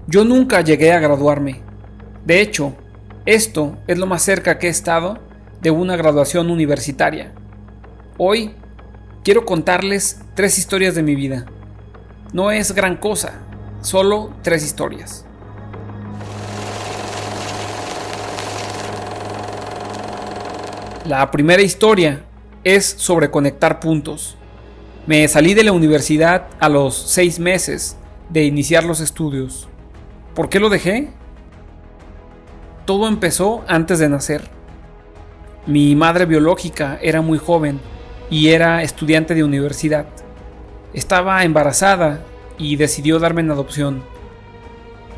Yo nunca llegué a graduarme. De hecho, esto es lo más cerca que he estado de una graduación universitaria. Hoy quiero contarles 3 historias de mi vida. No es gran cosa, solo 3 historias. La primera historia es sobre conectar puntos. Me salí de la universidad a los 6 meses de iniciar los estudios. ¿Por qué lo dejé? Todo empezó antes de nacer. Mi madre biológica era muy joven y era estudiante de universidad. Estaba embarazada y decidió darme en adopción.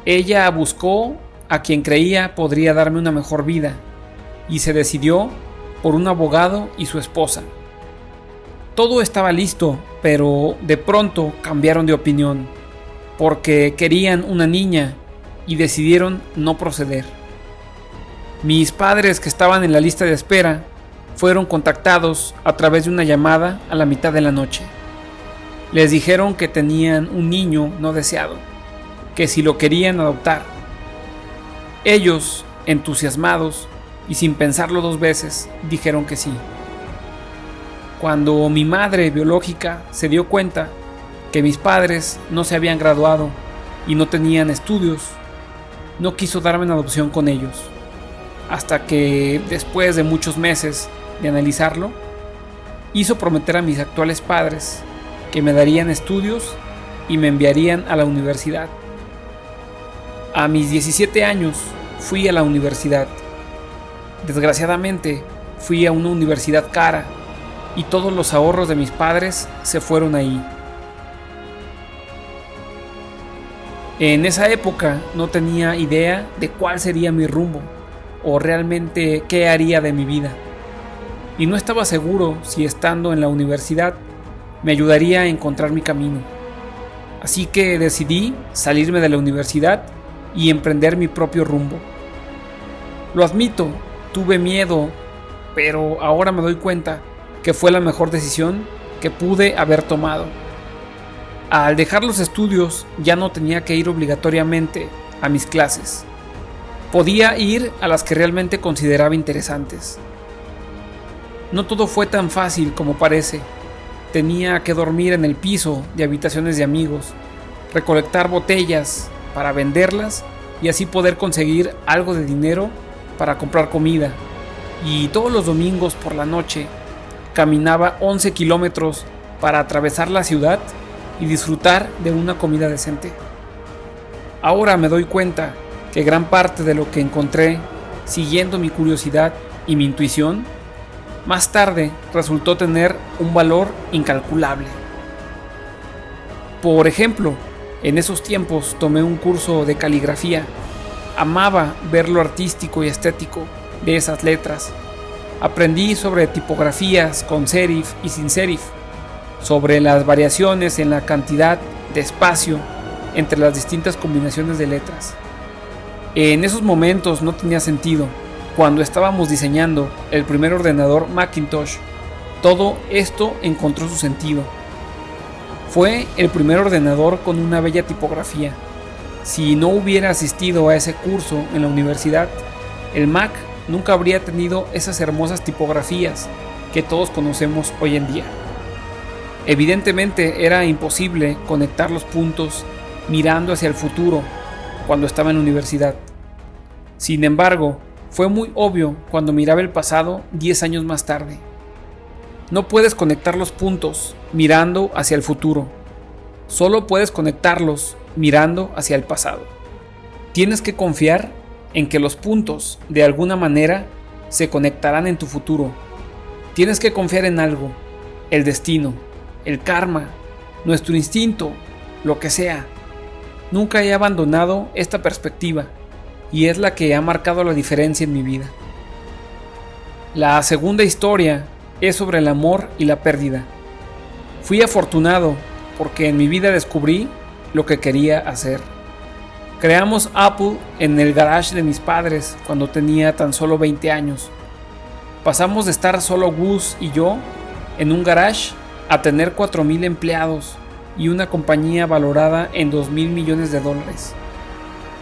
Ella buscó a quien creía podría darme una mejor vida y se decidió por un abogado y su esposa. Todo estaba listo, pero de pronto cambiaron de opinión porque querían una niña y decidieron no proceder. Mis padres, que estaban en la lista de espera, fueron contactados a través de una llamada a la mitad de la noche. Les dijeron que tenían un niño no deseado, que si lo querían adoptar. Ellos, entusiasmados y sin pensarlo 2 veces, dijeron que sí. Cuando mi madre biológica se dio cuenta que mis padres no se habían graduado y no tenían estudios, no quiso darme en adopción con ellos, hasta que después de muchos meses de analizarlo, hizo prometer a mis actuales padres que me darían estudios y me enviarían a la universidad. A mis 17 años fui a la universidad. Desgraciadamente fui a una universidad cara y todos los ahorros de mis padres se fueron ahí. En esa época no tenía idea de cuál sería mi rumbo o realmente qué haría de mi vida. Y no estaba seguro si estando en la universidad me ayudaría a encontrar mi camino. Así que decidí salirme de la universidad y emprender mi propio rumbo. Lo admito, tuve miedo, pero ahora me doy cuenta que fue la mejor decisión que pude haber tomado. Al dejar los estudios ya no tenía que ir obligatoriamente a mis clases. Podía ir a las que realmente consideraba interesantes. No todo fue tan fácil como parece. Tenía que dormir en el piso de habitaciones de amigos, recolectar botellas para venderlas y así poder conseguir algo de dinero para comprar comida. Y todos los domingos por la noche caminaba 11 kilómetros para atravesar la ciudad y disfrutar de una comida decente. Ahora me doy cuenta que gran parte de lo que encontré siguiendo mi curiosidad y mi intuición, más tarde resultó tener un valor incalculable. Por ejemplo, en esos tiempos tomé un curso de caligrafía. Amaba ver lo artístico y estético de esas letras. Aprendí sobre tipografías con serif y sin serif, sobre las variaciones en la cantidad de espacio entre las distintas combinaciones de letras. En esos momentos no tenía sentido. Cuando estábamos diseñando el primer ordenador Macintosh, todo esto encontró su sentido. Fue el primer ordenador con una bella tipografía. Si no hubiera asistido a ese curso en la universidad, el Mac nunca habría tenido esas hermosas tipografías que todos conocemos hoy en día. Evidentemente era imposible conectar los puntos mirando hacia el futuro cuando estaba en la universidad. Sin embargo, fue muy obvio cuando miraba el pasado 10 años más tarde. No puedes conectar los puntos mirando hacia el futuro. Solo puedes conectarlos mirando hacia el pasado. Tienes que confiar en que los puntos, de alguna manera, se conectarán en tu futuro. Tienes que confiar en algo, el destino, el karma, nuestro instinto, lo que sea. Nunca he abandonado esta perspectiva y es la que ha marcado la diferencia en mi vida. La segunda historia es sobre el amor y la pérdida. Fui afortunado porque en mi vida descubrí lo que quería hacer. Creamos Apple en el garage de mis padres cuando tenía tan solo 20 años. Pasamos de estar solo Gus y yo en un garage a tener 4,000 empleados y una compañía valorada en $2,000 millones.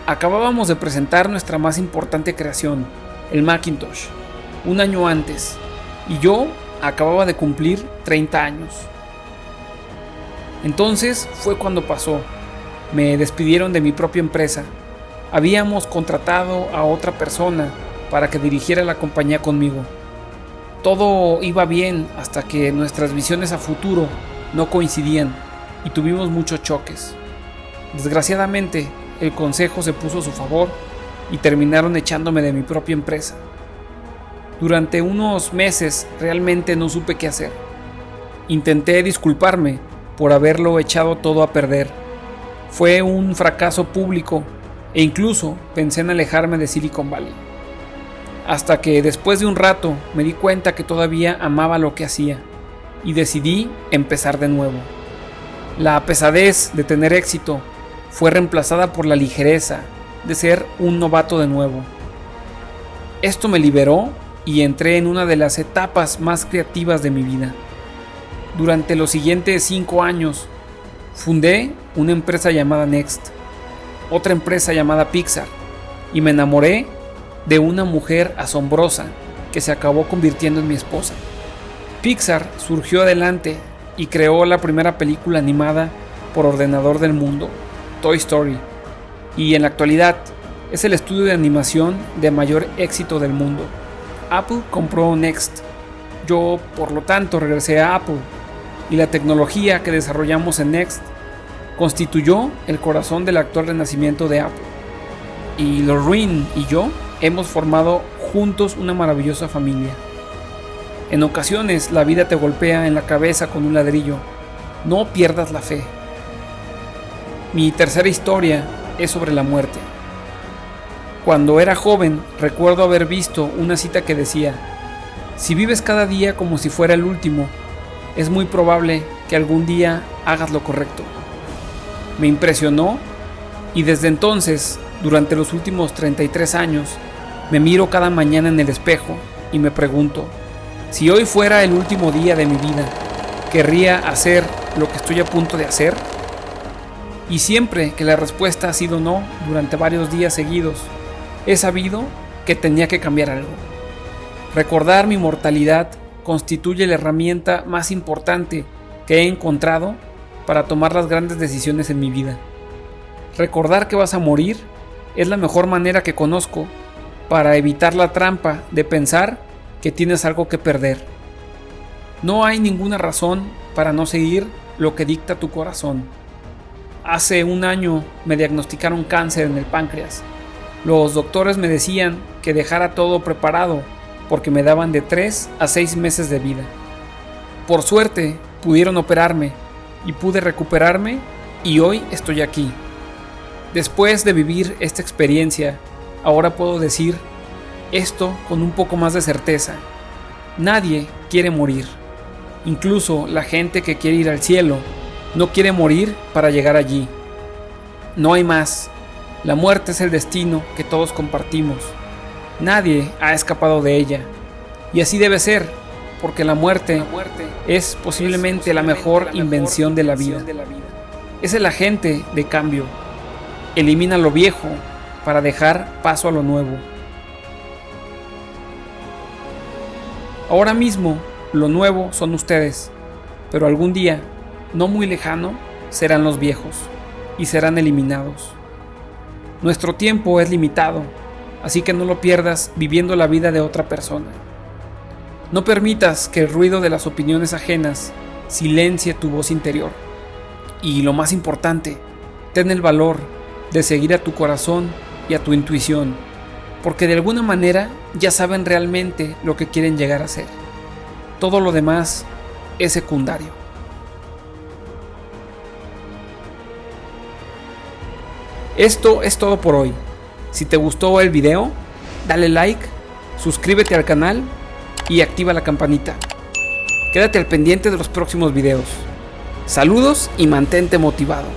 Acabábamos de presentar nuestra más importante creación, el Macintosh, un año antes, y yo acababa de cumplir 30 años. Entonces fue cuando pasó. Me despidieron de mi propia empresa. Habíamos contratado a otra persona para que dirigiera la compañía conmigo. Todo iba bien hasta que nuestras visiones a futuro no coincidían y tuvimos muchos choques. Desgraciadamente, el consejo se puso a su favor y terminaron echándome de mi propia empresa. Durante unos meses realmente no supe qué hacer. Intenté disculparme por haberlo echado todo a perder. Fue un fracaso público e incluso pensé en alejarme de Silicon Valley. Hasta que después de un rato me di cuenta que todavía amaba lo que hacía y decidí empezar de nuevo. La pesadez de tener éxito fue reemplazada por la ligereza de ser un novato de nuevo. Esto me liberó y entré en una de las etapas más creativas de mi vida. Durante los siguientes 5 años, fundé una empresa llamada Next, otra empresa llamada Pixar, y me enamoré de una mujer asombrosa que se acabó convirtiendo en mi esposa. Pixar surgió adelante y creó la primera película animada por ordenador del mundo, Toy Story, y en la actualidad es el estudio de animación de mayor éxito del mundo. Apple compró Next. Yo, por lo tanto, regresé a Apple y la tecnología que desarrollamos en Next constituyó el corazón del actual renacimiento de Apple. Y Lorraine y yo hemos formado juntos una maravillosa familia. En ocasiones la vida te golpea en la cabeza con un ladrillo. No pierdas la fe. Mi tercera historia es sobre la muerte. Cuando era joven, recuerdo haber visto una cita que decía: si vives cada día como si fuera el último, es muy probable que algún día hagas lo correcto. Me impresionó y desde entonces, durante los últimos 33 años, me miro cada mañana en el espejo y me pregunto: si hoy fuera el último día de mi vida, ¿querría hacer lo que estoy a punto de hacer? Y siempre que la respuesta ha sido no, durante varios días seguidos, he sabido que tenía que cambiar algo. Recordar mi mortalidad constituye la herramienta más importante que he encontrado para tomar las grandes decisiones en mi vida. Recordar que vas a morir es la mejor manera que conozco para evitar la trampa de pensar que tienes algo que perder. No hay ninguna razón para no seguir lo que dicta tu corazón. Hace un año me diagnosticaron cáncer en el páncreas. Los doctores me decían que dejara todo preparado porque me daban de 3 a 6 meses de vida. Por suerte pudieron operarme y pude recuperarme y hoy estoy aquí. Después de vivir esta experiencia, ahora puedo decir esto con un poco más de certeza: nadie quiere morir. Incluso la gente que quiere ir al cielo no quiere morir para llegar allí. No hay más. La muerte es el destino que todos compartimos. Nadie ha escapado de ella. Y así debe ser, porque la muerte es posiblemente la mejor invención de la vida. Es el agente de cambio. Elimina lo viejo para dejar paso a lo nuevo. Ahora mismo, lo nuevo son ustedes, pero algún día, no muy lejano, serán los viejos y serán eliminados. Nuestro tiempo es limitado, así que no lo pierdas viviendo la vida de otra persona. No permitas que el ruido de las opiniones ajenas silencie tu voz interior. Y lo más importante, ten el valor de seguir a tu corazón y a tu intuición, porque de alguna manera ya saben realmente lo que quieren llegar a ser. Todo lo demás es secundario. Esto es todo por hoy. Si te gustó el video, dale like, suscríbete al canal y activa la campanita. Quédate al pendiente de los próximos videos. Saludos y mantente motivado.